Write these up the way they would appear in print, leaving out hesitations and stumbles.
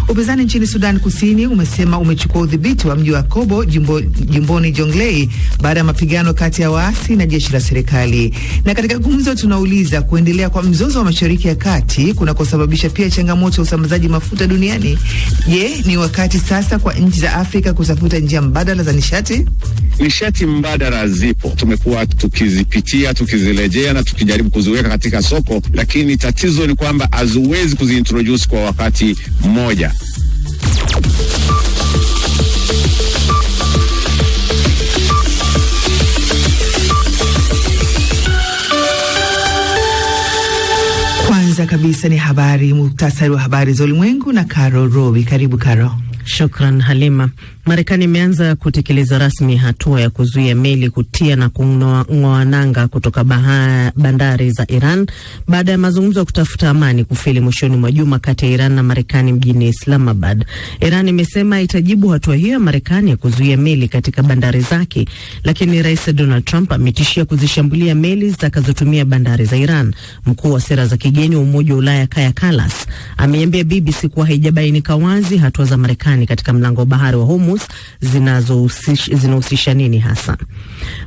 Upinzani nchini Sudan Kusini umesema umechukua udhibiti wa mji wa Kobo jimboni Jonglei baada ya mapigano kati ya waasi na jeshi la serikali. Na katika gumzo tunauliza kuendelea kwa mzozo wa Mashariki ya Kati kunakosababisha pia changamoto ya usambazaji mafuta duniani. Je, ni wakati sasa kwa nchi za Afrika kutafuta njia mbadala za nishati? Nishati mbadala zipo. Tumekuwa tukizipitia, tukizirejea na tukijaribu kuziweka katika soko, lakini tatizo ni kwamba haziwezi kuziintroduce kwa wakati mmoja. Kwanza kabisa ni muhtasari wa habari za ulimwengu na Caro Robi. Karibu Caro. Shukran Halima. Marekani imeanza kutekeleza rasmi hatua ya kuzuia meli kutia na kung'oa nanga kutoka bandari za Iran baada ya mazungumzo ya kutafuta amani kufeli mwishoni mwa juma kati ya Iran na Marekani mjini Islamabad. Iran imesema itajibu hatua hiyo ya Marekani ya kuzuia meli katika bandari zake, lakini Rais Donald Trump ametishia kuzishambulia meli zitakazotumia bandari za Iran. Mkuu wa sera za kigeni wa Umoja wa Ulaya Kaja Kallas ameambia BBC kuwa haijabainika wazi hatua za Marekani katika mlango wa bahari wa Hormuz zinahusisha nini hasa.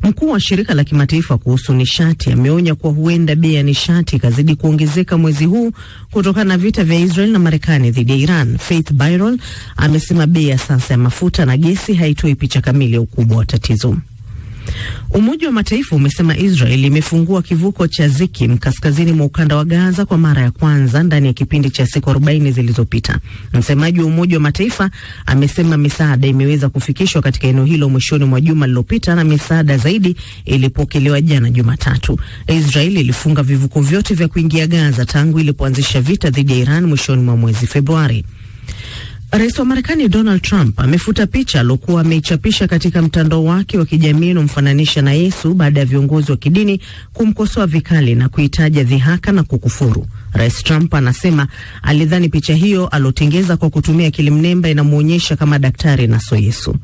Mkuu wa shirika la kimataifa kuhusu nishati ameonya kuwa huenda bei ya nishati ikazidi kuongezeka mwezi huu kutokana na vita vya Israel na Marekani dhidi ya Iran. Faith Byron amesema bei ya sasa ya mafuta na gesi haitoi picha kamili ya ukubwa wa tatizo. Umoja wa Mataifa umesema Israel imefungua kivuko cha Zikim kaskazini mwa ukanda wa Gaza kwa mara ya kwanza ndani ya kipindi cha siku 40 zilizopita. Msemaji wa Umoja wa Mataifa amesema misaada imeweza kufikishwa katika eneo hilo mwishoni mwa juma lililopita na misaada zaidi ilipokelewa jana Jumatatu. Israel ilifunga vivuko vyote vya kuingia Gaza tangu ilipoanzisha vita dhidi ya Iran mwishoni mwa mwezi Februari. Rais wa Marekani Donald Trump amefuta picha aliyokuwa ameichapisha katika mtandao wake wa kijamii unomfananisha na Yesu baada ya viongozi wa kidini kumkosoa vikali na kuitaja dhihaka na kukufuru. Rais Trump anasema alidhani picha hiyo alotengeza kwa kutumia akili mnemba inamuonyesha kama daktari na sio Yesu.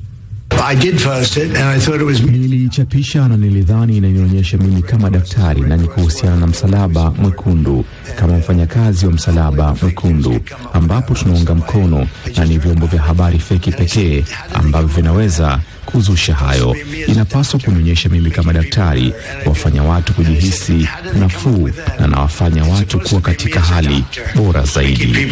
Nilichapisha na nilidhani inanionyesha mimi kama daktari na ni kuhusiana na msalaba mwekundu kama mfanyakazi wa msalaba mwekundu, ambapo tunaunga mkono na ni vyombo vya habari feki pekee ambavyo vinaweza kuzusha hayo. Inapaswa kunionyesha mimi kama daktari, wafanya watu kujihisi nafuu na nawafanya watu kuwa katika hali bora zaidi.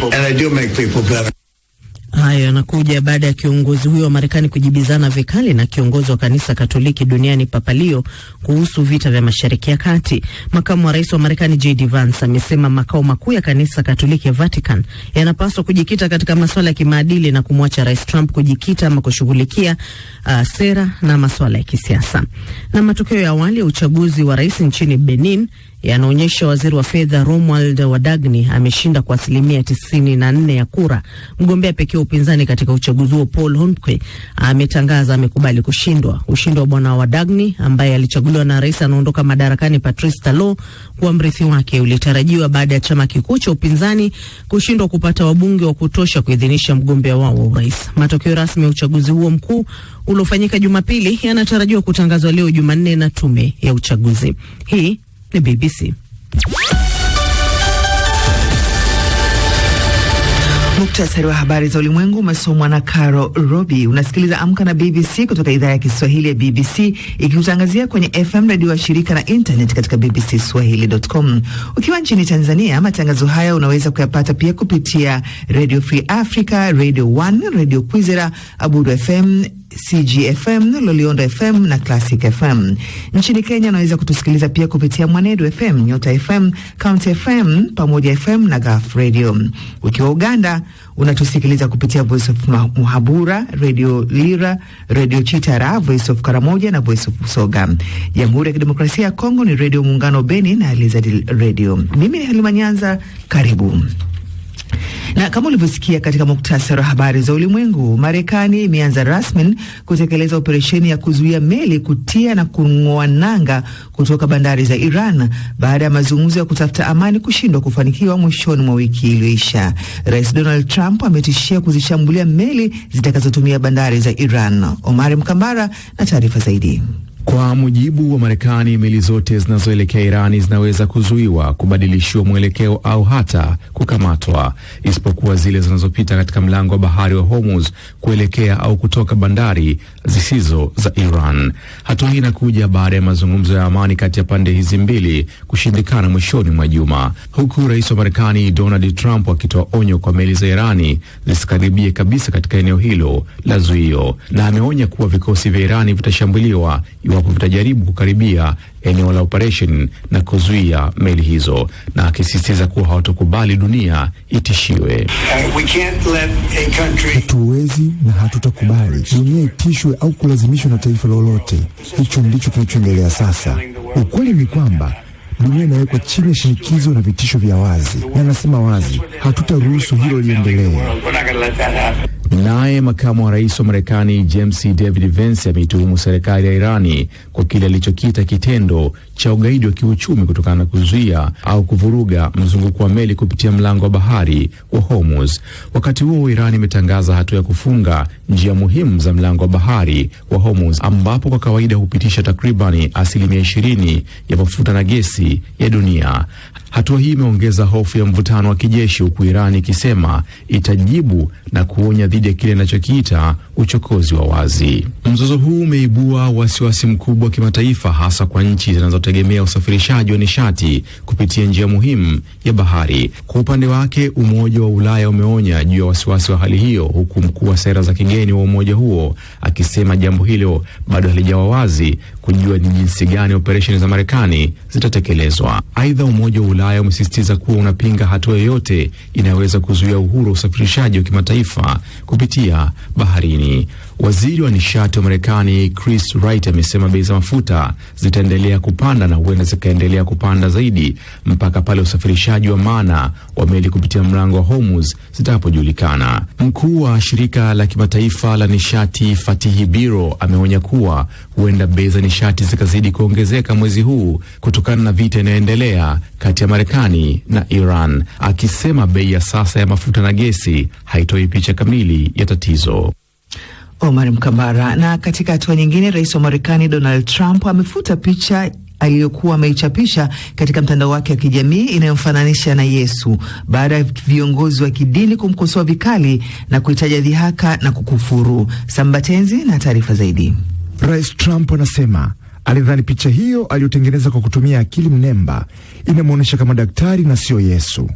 Haya yanakuja baada ya kiongozi huyo wa Marekani kujibizana vikali na kiongozi wa kanisa Katoliki duniani Papa Leo kuhusu vita vya Mashariki ya Kati. Makamu wa rais wa Marekani J.D. Vance amesema makao makuu ya kanisa Katoliki ya Vatican yanapaswa kujikita katika masuala ya kimaadili na kumwacha Rais Trump kujikita ama kushughulikia sera na masuala ya kisiasa. Na matokeo ya awali ya uchaguzi wa rais nchini Benin yanaonyesha waziri wa fedha Romuald Wadagni ameshinda kwa 94% ya kura. Mgombea pekee upinzani katika uchaguzi huo Paul Honkwe ametangaza amekubali kushindwa. Ushindi wa bwana Wadagni ambaye alichaguliwa na rais anaondoka madarakani Patrice Talon kuwa mrithi wake ulitarajiwa baada ya chama kikuu cha upinzani kushindwa kupata wabunge wa kutosha kuidhinisha mgombea wao wa urais. Matokeo rasmi ya uchaguzi huo mkuu uliofanyika Jumapili yanatarajiwa kutangazwa leo Jumanne na tume ya uchaguzi. Hii ni BBC. Muktasari wa habari za ulimwengu umesomwa na Caro Robi. Unasikiliza Amka na BBC kutoka idhaa ya Kiswahili ya BBC ikikutangazia kwenye FM radio wa shirika na internet katika bbcswahili.com. Ukiwa nchini Tanzania, matangazo haya unaweza kuyapata pia kupitia Radio Free Africa, Radio 1, Radio Kwizera, Abudu FM, CGFM, Loliondo FM na Classic FM. Nchini Kenya unaweza kutusikiliza pia kupitia Mwanedu FM, Nyota FM, County FM, Pamoja FM na Gaf Radio. Ukiwa Uganda unatusikiliza kupitia Voice of Muhabura, Radio Lira, Radio Chitara, Voice of Karamoja na Voice of Usoga. Jamhuri ya Kidemokrasia ya Kongo ni Radio Muungano Beni na Elizadi Radio. Mimi ni Halima Nyanza, karibu. Na kama ulivyosikia katika muktasari wa habari za ulimwengu, Marekani imeanza rasmi kutekeleza operesheni ya kuzuia meli kutia na kung'oa nanga kutoka bandari za Iran baada ya mazungumzo ya kutafuta amani kushindwa kufanikiwa mwishoni mwa wiki iliyoisha. Rais Donald Trump ametishia kuzishambulia meli zitakazotumia bandari za Iran. Omar Mkambara na taarifa zaidi. Kwa mujibu wa Marekani, meli zote zinazoelekea Irani zinaweza kuzuiwa, kubadilishiwa mwelekeo au hata kukamatwa, isipokuwa zile zinazopita katika mlango wa bahari wa Hormuz kuelekea au kutoka bandari zisizo za Iran. Hatua hii inakuja baada ya mazungumzo ya amani kati ya pande hizi mbili kushindikana mwishoni mwa juma, huku rais wa Marekani Donald Trump akitoa onyo kwa meli za Irani zisikaribie kabisa katika eneo hilo la zuio, na ameonya kuwa vikosi vya Irani vitashambuliwa iwapo vitajaribu kukaribia eneo la operation na kuzuia meli hizo, na akisisitiza kuwa hawatokubali dunia itishiwe. Hatuwezi na hatutakubali dunia itishwe au kulazimishwa na taifa lolote. Hicho ndicho kinachoendelea sasa. Ukweli ni kwamba dunia inawekwa chini ya shinikizo na vitisho vya wazi, na nasema wazi, hatutaruhusu hilo liendelee. Naye makamu wa rais wa Marekani James David Vance ameituhumu serikali ya Irani kwa kile alichokiita kitendo cha ugaidi wa kiuchumi kutokana na kuzuia au kuvuruga mzunguko wa meli kupitia mlango wa bahari wa Hormuz. Wakati huo, Irani imetangaza hatua ya kufunga njia muhimu za mlango wa bahari wa Hormuz, ambapo kwa kawaida hupitisha takribani 20% ya mafuta na gesi ya dunia. Hatua hii imeongeza hofu ya mvutano wa kijeshi, huku Irani ikisema itajibu na kuonya dhidi ya kile inachokiita uchokozi wa wazi. Mzozo huu umeibua wasiwasi mkubwa wa kimataifa, hasa kwa nchi zinazotegemea usafirishaji wa nishati kupitia njia muhimu ya bahari. Kwa upande wake, Umoja wa Ulaya umeonya juu ya wasiwasi wa hali hiyo, huku mkuu wa sera za kigeni wa umoja huo akisema jambo hilo bado halijawa wazi kujua ni jinsi gani operesheni za Marekani zitatekelezwa. Aidha, Umoja wa Ulaya umesisitiza kuwa unapinga hatua yoyote inayoweza kuzuia uhuru wa usafirishaji wa kimataifa kupitia baharini. Waziri wa nishati wa Marekani Chris Wright amesema bei za mafuta zitaendelea kupanda na huenda zikaendelea kupanda zaidi mpaka pale usafirishaji wa maana wa meli kupitia mlango wa Hormuz zitapojulikana. Mkuu wa shirika la kimataifa la nishati Fatih Birol ameonya kuwa huenda bei za nishati zikazidi kuongezeka mwezi huu kutokana na vita inayoendelea kati ya Marekani na Iran, akisema bei ya sasa ya mafuta na gesi haitoi picha kamili ya tatizo. Omar Mkambara. Na katika hatua nyingine, rais wa Marekani Donald Trump amefuta picha aliyokuwa ameichapisha katika mtandao wake wa kijamii inayomfananisha na Yesu baada ya viongozi wa kidini kumkosoa vikali na kuitaja dhihaka na kukufuru. Sambatenzi na taarifa zaidi. Rais Trump anasema alidhani picha hiyo aliyotengeneza kwa kutumia akili mnemba inamuonesha kama daktari na sio Yesu.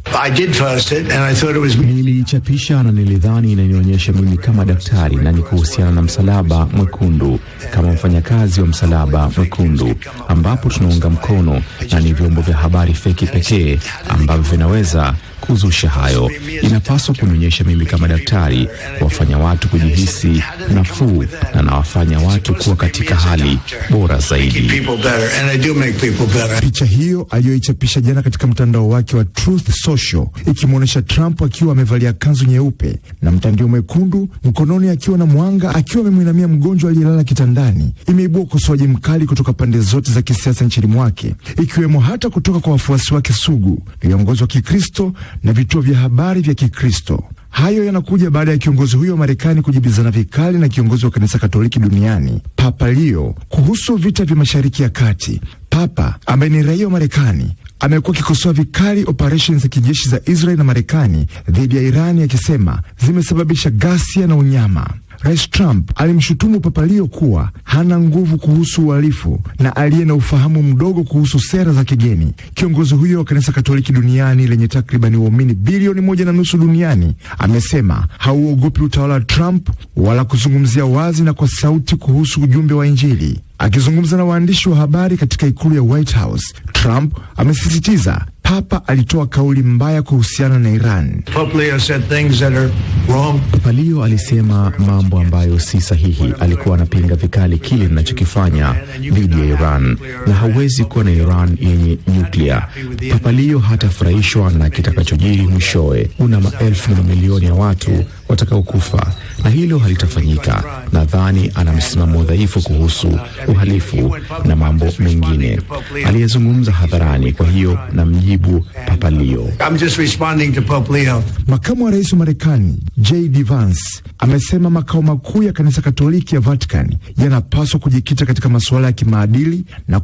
Niliichapisha na nilidhani inanionyesha mimi kama daktari na ni kuhusiana na msalaba mwekundu, kama mfanyakazi wa msalaba mwekundu, ambapo tunaunga mkono na ni vyombo vya habari feki pekee ambavyo vinaweza kuzusha hayo. Inapaswa kunionyesha mimi kama daktari, kuwafanya watu kujihisi nafuu na nawafanya watu kuwa katika hali bora zaidi. Picha hiyo aliyoichapisha jana katika mtandao wake wa Truth Social ikimuonesha Trump akiwa amevalia kanzu nyeupe na mtandio mwekundu mkononi, akiwa na mwanga, akiwa amemwinamia mgonjwa aliyelala kitandani, imeibua ukosoaji mkali kutoka pande zote za kisiasa nchini mwake, ikiwemo hata kutoka kwa wafuasi wake sugu, viongozi wa Kikristo na vituo vya habari vya Kikristo. Hayo yanakuja baada ya kiongozi huyo wa Marekani kujibizana vikali na kiongozi wa kanisa Katoliki duniani Papa Leo kuhusu vita vya Mashariki ya Kati. Papa ambaye ni raia wa Marekani amekuwa akikosoa vikali operesheni za kijeshi za Israeli na Marekani dhidi ya Irani, akisema zimesababisha ghasia na unyama. Rais Trump alimshutumu Papa Leo kuwa hana nguvu kuhusu uhalifu na aliye na ufahamu mdogo kuhusu sera za kigeni. Kiongozi huyo wa kanisa Katoliki duniani lenye takribani waumini bilioni 1.5 duniani amesema hauogopi utawala wa Trump wala kuzungumzia wazi na kwa sauti kuhusu ujumbe wa Injili. Akizungumza na waandishi wa habari katika ikulu ya White House, Trump amesisitiza Papa alitoa kauli mbaya kuhusiana na Iran. Papa Leo alisema mambo ambayo si sahihi. Alikuwa anapinga vikali kile ninachokifanya dhidi ya Iran, na hawezi kuwa na Iran yenye nyuklia. Papa Leo hatafurahishwa na kitakachojiri mwishowe. Una maelfu na mamilioni ya watu watakaokufa na hilo halitafanyika. Nadhani ana msimamo dhaifu kuhusu uhalifu na mambo mengine aliyezungumza hadharani. Kwa hiyo namjibu Papa Leo. Makamu wa rais wa Marekani J.D. Vance amesema makao makuu ya kanisa Katoliki ya Vatican yanapaswa kujikita katika masuala ya kimaadili na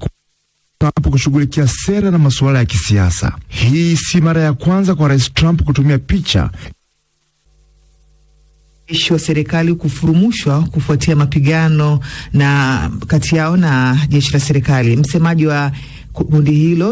hapo kushughulikia sera na masuala ya kisiasa. Hii si mara ya kwanza kwa Rais Trump kutumia picha wa serikali kufurumushwa kufuatia mapigano na kati yao na jeshi la serikali. Msemaji wa kundi hilo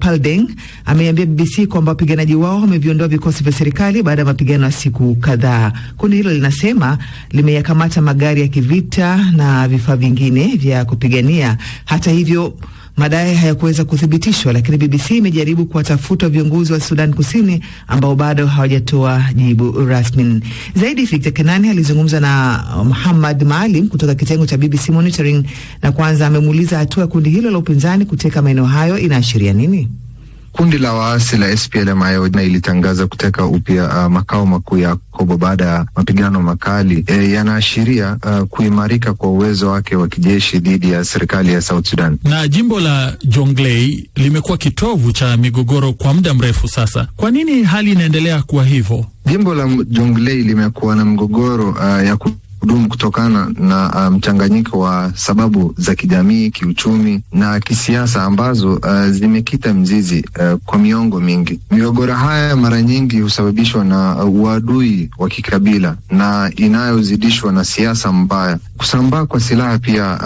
Paul Deng ameiambia BBC kwamba wapiganaji wao wameviondoa vikosi vya serikali baada ya mapigano ya siku kadhaa. Kundi hilo linasema limeyakamata magari ya kivita na vifaa vingine vya kupigania. Hata hivyo madai hayakuweza kuthibitishwa, lakini BBC imejaribu kuwatafuta viongozi wa Sudan Kusini ambao bado hawajatoa jibu rasmi. Zaidi, Victor Kenani alizungumza na Muhammad Maalim kutoka kitengo cha BBC Monitoring, na kwanza amemuuliza hatua ya kundi hilo la upinzani kuteka maeneo hayo inaashiria nini. Kundi la waasi la SPLM-IO ilitangaza kuteka upya makao makuu ya Kobo baada ya mapigano makali. Yanaashiria kuimarika kwa uwezo wake wa kijeshi dhidi ya serikali ya South Sudan. Na jimbo la Jonglei limekuwa kitovu cha migogoro kwa muda mrefu sasa. Kwa nini hali inaendelea kuwa hivyo? Jimbo la Jonglei limekuwa na mgogoro ya kudumu kutokana na mchanganyiko wa sababu za kijamii, kiuchumi na kisiasa ambazo zimekita mzizi kwa miongo mingi. Migogoro haya mara nyingi husababishwa na uadui wa kikabila na inayozidishwa na siasa mbaya. Kusambaa kwa silaha pia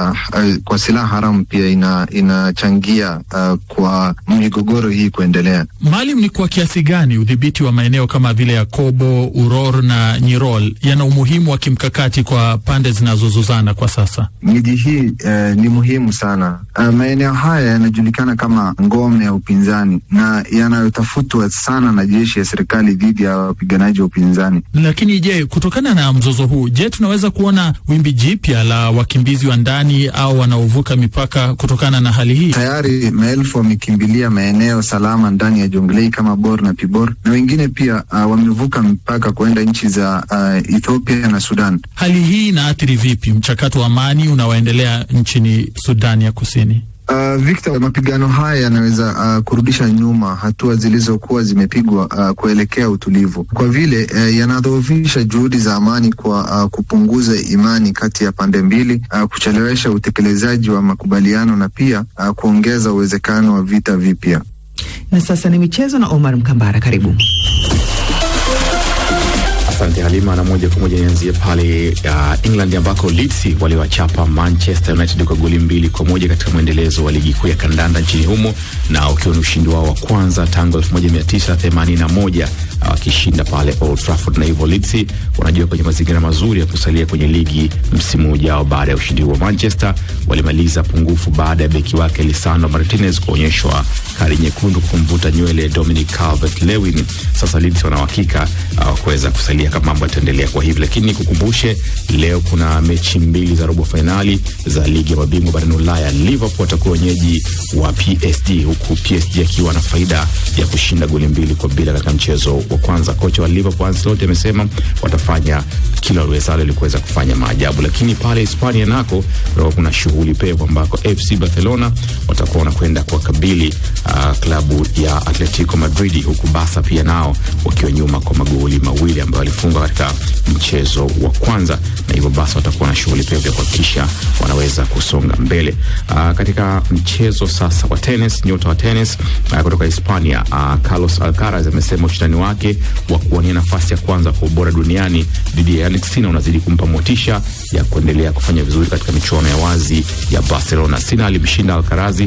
kwa silaha haramu pia inachangia kwa migogoro hii kuendelea. Maalim, ni kwa kiasi gani udhibiti wa maeneo kama vile ya Kobo, Uror na Nyirol yana umuhimu wa kimkakati kwa pande zinazozozana kwa sasa? Miji hii ni muhimu sana. Maeneo haya yanajulikana kama ngome ya upinzani na yanayotafutwa sana na jeshi ya serikali dhidi ya wapiganaji wa upinzani. Lakini je, kutokana na mzozo huu, tunaweza kuona wimbi jipya la wakimbizi wa ndani au wanaovuka mipaka kutokana na hali hii? Tayari maelfu wamekimbilia maeneo salama ndani ya Jonglei kama Bor na Pibor, na wengine pia wamevuka mipaka kwenda nchi za Ethiopia na Sudan. Hali hii inaathiri vipi mchakato wa amani unaoendelea nchini Sudan ya Kusini? Victor, mapigano haya yanaweza kurudisha nyuma hatua zilizokuwa zimepigwa kuelekea utulivu, kwa vile yanadhoofisha juhudi za amani kwa kupunguza imani kati ya pande mbili, kuchelewesha utekelezaji wa makubaliano na pia kuongeza uwezekano wa vita vipya. Na sasa ni michezo na Omar Mkambara, karibu. Asante Halima, na moja kwa moja nianzie pale England ambako Leeds waliwachapa Manchester United kwa goli 2-1 katika mwendelezo wa ligi kuu ya kandanda nchini humo, na ukiwa ni ushindi wao wa kwanza tangu 1981 wakishinda pale Old Trafford. Na hivyo Leeds wanajua kwenye mazingira mazuri ya kusalia kwenye ligi msimu ujao. Baada ya ushindi wa Manchester walimaliza pungufu baada ya beki wake Lisandro Martinez kuonyeshwa kadi nyekundu kumvuta nywele Dominic Calvert-Lewin. Sasa Leeds wana uhakika kuweza kusalia kama mambo yataendelea kwa hivi. Lakini kukumbushe, leo kuna mechi 2 za robo finali za ligi ya mabingwa barani Ulaya. Liverpool watakuwa wenyeji wa PSG, huku PSG akiwa na faida ya kushinda goli 2-0 katika mchezo wa kwanza. Kocha wa Liverpool Ancelotti amesema watafanya kila wawezalo ili kuweza kufanya maajabu. Lakini pale Hispania nako kuna shughuli pevu ambako FC Barcelona watakuwa wanakwenda kwa kabili klabu ya Atletico Madrid, huku Barca pia nao wakiwa nyuma kwa magoli mawili ambayo walifunga katika mchezo wa kwanza, na hivyo Barca watakuwa na shughuli pevu ya kuhakikisha wanaweza kusonga mbele. Katika mchezo sasa wa tennis, nyota wa tennis kutoka Hispania Carlos Alcaraz amesema ushindani wake wa kuwania nafasi ya kwanza kwa ubora duniani dhidi ya Jannik Sinner unazidi kumpa motisha ya kuendelea kufanya vizuri katika michuano ya wazi ya Barcelona. Sinner alimshinda Alcaraz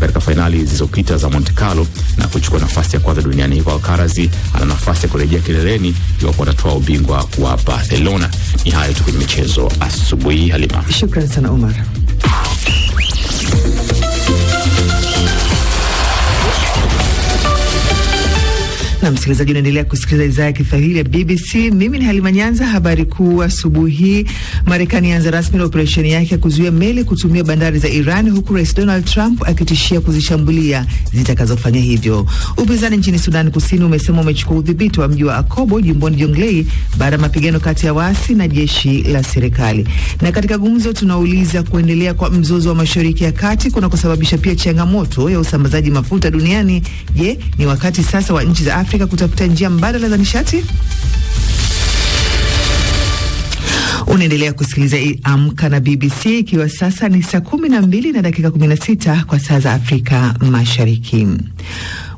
katika fainali zilizopita za Monte Carlo na kuchukua nafasi ya kwanza duniani. Hivyo Alcaraz ana nafasi ya kurejea kileleni iwapo atatoa ubingwa wa Barcelona. Ni hayo tu kwenye michezo asubuhi. Halima, shukrani sana Omar. Na msikilizaji, unaendelea kusikiliza idhaa ya Kiswahili ya BBC. Mimi ni Halima Nyanza. Habari kuu asubuhi: Marekani yaanza rasmi na operesheni yake ya kuzuia meli kutumia bandari za Iran, huku Rais Donald Trump akitishia kuzishambulia zitakazofanya hivyo. Upinzani nchini Sudan Kusini umesema umechukua udhibiti wa mji wa Akobo jimboni Jonglei baada ya mapigano kati ya waasi na jeshi la serikali. Na katika gumzo tunauliza kuendelea kwa mzozo wa Mashariki ya Kati kunakosababisha pia changamoto ya usambazaji mafuta duniani. Je, ni wakati sasa wa nchi za Afrika kutafuta njia mbadala za nishati? Unaendelea kusikiliza Amka na BBC, ikiwa sasa ni saa 12 na dakika 16 kwa saa za Afrika Mashariki.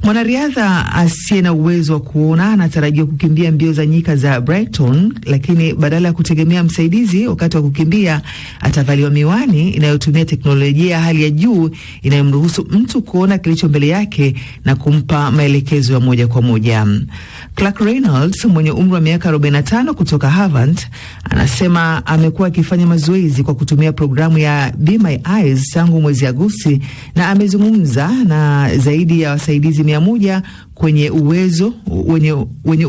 Mwanariadha asiye na uwezo wa kuona anatarajiwa kukimbia mbio za nyika za Brighton, lakini badala ya kutegemea msaidizi wakati wa kukimbia, atavaliwa miwani inayotumia teknolojia ya hali ya juu inayomruhusu mtu kuona kilicho mbele yake na kumpa maelekezo ya moja kwa moja. Clark Reynolds mwenye umri wa miaka 45 kutoka Harvard anasema amekuwa akifanya mazoezi kwa kutumia programu ya Be My Eyes tangu mwezi Agosti, na amezungumza na zaidi ya wasaidizi 100 wenye